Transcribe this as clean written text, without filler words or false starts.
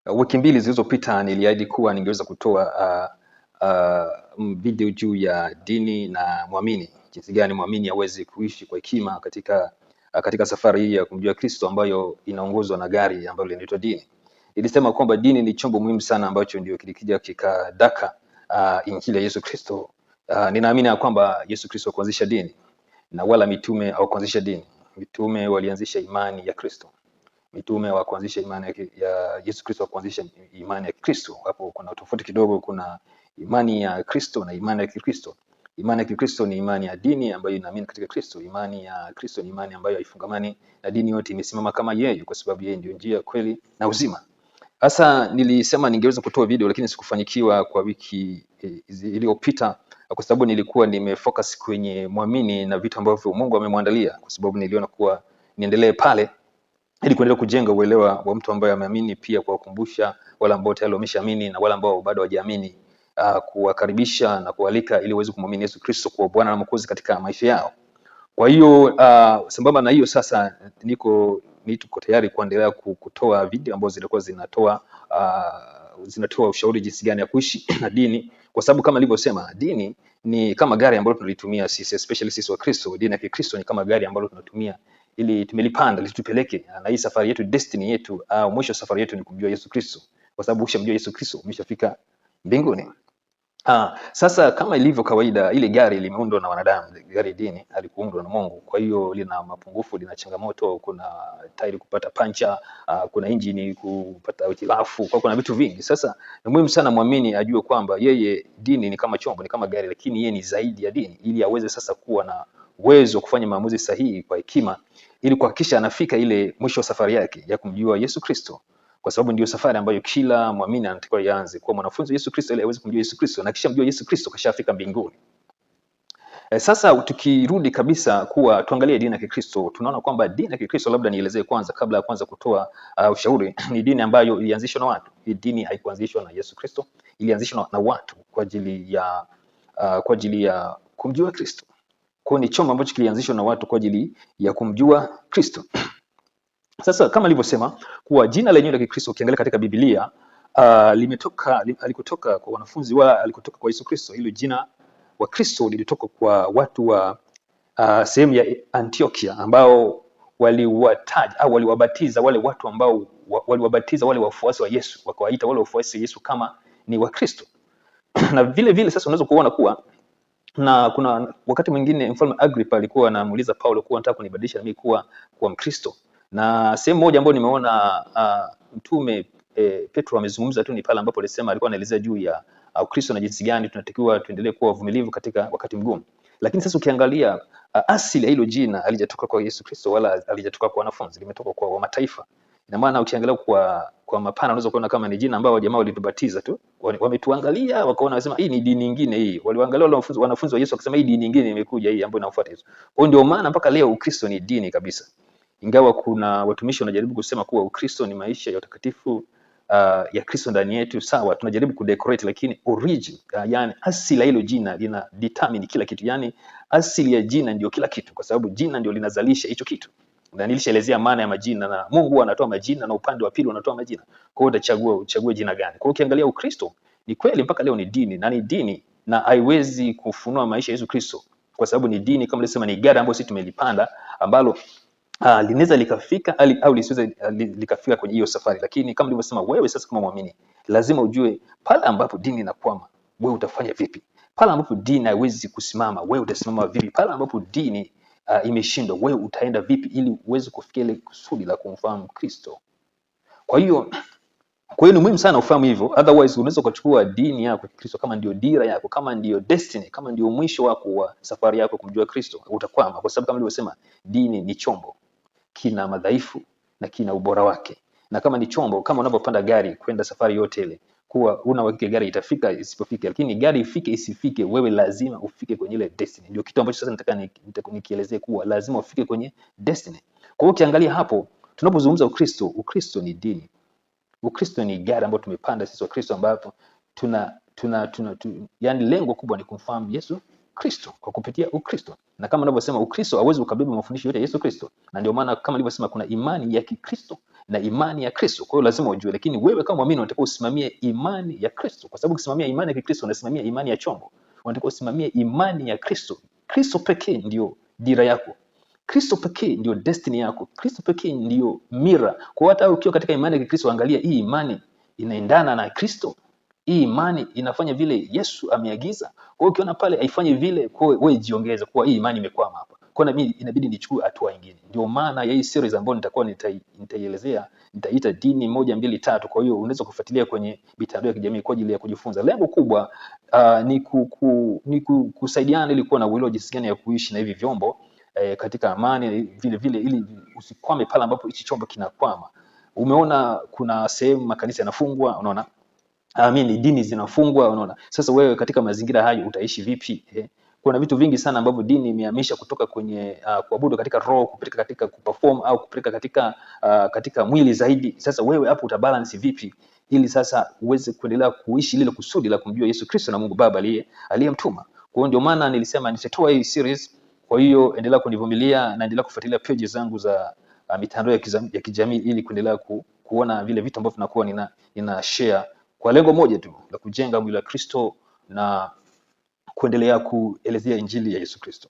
Wiki mbili zilizopita niliahidi kuwa ningeweza kutoa video juu ya dini na muamini, jinsi gani muamini aweze kuishi kwa hekima katika safari hii ya kumjua Kristo ambayo inaongozwa na gari ambalo linaitwa dini. Nilisema kwamba dini ni chombo muhimu sana ambacho ndio kilikija kikadaka injili ya Yesu Kristo. Ninaamini ya kwamba Yesu Kristo hakuanzisha dini na wala mitume hawakuanzisha dini. Mitume walianzisha imani ya Kristo. Mitume wa kuanzisha imani ya Yesu Kristo, wa kuanzisha imani ya Kristo. Hapo kuna tofauti kidogo, kuna imani ya Kristo na imani ya Kikristo. Imani ya Kikristo ni imani ya dini ambayo inaamini katika Kristo. Imani ya Kristo ni imani ambayo haifungamani na dini yote, imesimama kama yeye, kwa sababu yeye ndio njia, kweli na uzima. Sasa nilisema ningeweza kutoa video lakini sikufanikiwa kwa wiki iliyopita, kwa sababu nilikuwa nimefocus kwenye muamini na vitu ambavyo Mungu amemwandalia, kwa sababu niliona kuwa niendelee pale ili kuendelea kujenga uelewa wa mtu ambaye ameamini, pia kuwakumbusha wale ambao tayari wameshaamini na wale ambao bado hawajaamini, kuwakaribisha na kualika ili waweze kumwamini Yesu Kristo kwa Bwana na Mwokozi katika maisha yao. Kwa hiyo sambamba na hiyo, sasa niko tayari kuendelea kutoa video ambazo zitakuwa zinatoa ushauri jinsi gani ya kuishi na dini, kwa sababu kama nilivyosema, dini ni kama gari ambalo tunalitumia sisi, especially sisi wa Kristo. Dini ya Kikristo ni kama gari ambalo tunatumia ili tumelipanda litupeleke, na hii safari yetu, destiny yetu, mwisho wa safari yetu ni kumjua Yesu Kristo, kwa sababu ukishamjua Yesu Kristo umeshafika mbinguni. Sasa kama ilivyo kawaida, ile gari limeundwa na wanadamu, gari dini alikuundwa na Mungu. Kwa hiyo lina mapungufu, lina changamoto, kuna tairi kupata pancha, kuna injini kupata hitilafu, kwa kuna vitu vingi. Sasa ni muhimu sana muamini ajue kwamba yeye, dini ni kama chombo, ni kama gari, lakini yeye ni zaidi ya dini, ili aweze sasa kuwa na uwezo kufanya maamuzi sahihi kwa hekima, ili kuhakikisha anafika ile mwisho wa safari yake ya kumjua Yesu Kristo, kwa sababu ndio safari ambayo kila muamini anatakiwa yaanze, kuwa mwanafunzi wa Yesu Kristo ili aweze kumjua Yesu Kristo, na kisha mjua Yesu Kristo kashafika mbinguni. Sasa tukirudi kabisa kuwa tuangalie dini ya Kikristo, tunaona kwamba dini ya Kikristo, labda nielezee kwanza kabla ya kwanza kutoa ushauri, ni dini ambayo ilianzishwa na watu. Hii dini haikuanzishwa na Yesu Kristo, ilianzishwa na watu kwa ajili ya kumjua Kristo. Kwa ni chombo ambacho kilianzishwa na watu kwa ajili ya kumjua Kristo. Sasa kama nilivyosema kuwa jina lenyewe la Kikristo ukiangalia katika Biblia alikotoka kwa wanafunzi alikotoka kwa Yesu Kristo. Hilo jina wa Kristo lilitoka kwa watu wa sehemu ya Antiokia, ambao waliwataja au waliwabatiza wale watu ambao waliwabatiza wale wafuasi wa Yesu, wakawaita wale wafuasi wa Yesu kama ni wa Kristo. Na vile vile sasa unaweza kuona kuwa na kuna wakati mwingine Mfalme Agrippa alikuwa anamuuliza Paulo kuwa nataka kunibadilisha mimi kuwa Mkristo. Na sehemu moja ambayo nimeona mtume Petro amezungumza tu ni pale ambapo alisema, alikuwa anaelezea juu ya Ukristo na jinsi gani tunatakiwa tuendelee kuwa wavumilivu katika wakati mgumu. Lakini sasa ukiangalia asili ya hilo jina halijatoka kwa Yesu Kristo wala halijatoka kwa wanafunzi, limetoka kwa mataifa. Ina maana ukiangalia kwa mapana unaweza kuona kama ni jina ambao jamaa walitubatiza tu, wametuangalia wakaona, wasema hii ni dini nyingine hii. Waliangalia wale wanafunzi wa Yesu wakasema hii dini nyingine imekuja hii ambayo inafuata Yesu. Kwa ndio maana mpaka leo Ukristo ni dini kabisa. Ingawa kuna watumishi wanajaribu kusema kuwa Ukristo ni maisha ya utakatifu ya Kristo ndani yetu, sawa, tunajaribu kudecorate, lakini origin, yani asili ya hilo jina lina determine kila kitu. Yani asili ya jina ndio kila kitu, kwa sababu jina ndio linazalisha hicho kitu. Na nilishaelezea maana ya majina, na Mungu anatoa majina na upande wa pili anatoa majina. Kwa hiyo uchague jina gani. Kwa hiyo ukiangalia Ukristo ni kweli mpaka leo ni dini, na ni dini na haiwezi kufunua maisha ya Yesu Kristo, kwa sababu ni dini kama nilisema, ni gari ambayo sisi tumelipanda, ambalo linaweza likafika au lisiweze likafika kwenye hiyo safari. Lakini kama nilivyosema, wewe sasa kama muamini lazima ujue pale ambapo dini inakwama, wewe utafanya vipi? Pale ambapo dini haiwezi kusimama, wewe utasimama vipi? Pale ambapo dini imeshindwa, wewe utaenda vipi ili uweze kufikia ile kusudi la kumfahamu Kristo? Kwa hiyo ni muhimu sana ufahamu hivyo, otherwise unaweza kuchukua dini yako Kristo kama ndio dira yako, kama ndio destiny, kama ndio mwisho wako wa safari yako kumjua Kristo, utakwama. Kwa sababu kama nilivyosema, dini ni chombo, kina madhaifu na kina ubora wake. Na kama ni chombo, kama unapopanda gari kwenda safari yote ile, kuwa una uhakika gari itafika isipofika, lakini gari ifike isifike, wewe lazima ufike kwenye ile destiny. Ndio kitu ambacho sasa nataka nikielezee kuwa lazima ufike kwenye destiny. Kwa hiyo ukiangalia hapo, tunapozungumza Ukristo ni dini. Ukristo ni gari ambayo tumepanda sisi wa Kristo, ambapo yani lengo kubwa ni kumfahamu Yesu Kristo kwa kupitia Ukristo. Na kama ninavyosema, Ukristo hauwezi ukabeba mafundisho yote ya Yesu Kristo. Na ndio maana kama nilivyosema, kuna imani ya Kikristo na imani ya Kristo. Kwa hiyo lazima ujue, lakini wewe kama muumini unatakiwa usimamie imani ya Kristo, kwa sababu ukisimamia imani ya Kristo unasimamia imani ya chombo. Unatakiwa usimamie imani ya Kristo. Kristo pekee ndio dira yako. Kristo pekee ndio destiny yako. Kristo pekee ndio mira. Kwa hata ukiwa katika imani ya Kristo, angalia hii imani inaendana na Kristo. Hii imani inafanya vile Yesu ameagiza. Kwa hiyo ukiona pale haifanyi vile, kwa wewe jiongeze kwa hii imani imekwama hapa. Kwa nini inabidi nichukue hatua nyingine? Ndio maana ya hii series ambayo nitakuwa nitaielezea, nitaita dini 1 2 3. Kwa hiyo unaweza kufuatilia kwenye mitandao ya kijamii kwa ajili ya kujifunza. Lengo kubwa ni kusaidiana ili kuwa na uelewa jinsi gani ya kuishi na hivi vyombo katika amani vile vile, ili usikwame pale ambapo hichi chombo kinakwama. Umeona kuna sehemu makanisa yanafungwa, unaona dini zinafungwa, unaona. Sasa wewe katika mazingira hayo utaishi vipi? Kuna vitu vingi sana ambavyo dini imehamisha kutoka kwenye kuabudu katika roho kupeleka katika kuperform au kupeleka katika mwili zaidi. Sasa wewe hapo utabalance vipi ili sasa uweze kuendelea kuishi lile kusudi la kumjua Yesu Kristo na Mungu Baba aliyemtuma. Kwa hiyo ndio maana nilisema nitatoa hii series. Kwa hiyo endelea kunivumilia na endelea kufuatilia pages zangu za mitandao ya kijamii ili kuendelea kuona vile vitu ambavyo tunakuwa nina share kwa lengo moja tu la kujenga mwili wa Kristo na kuendelea kuelezea injili ya Yesu Kristo.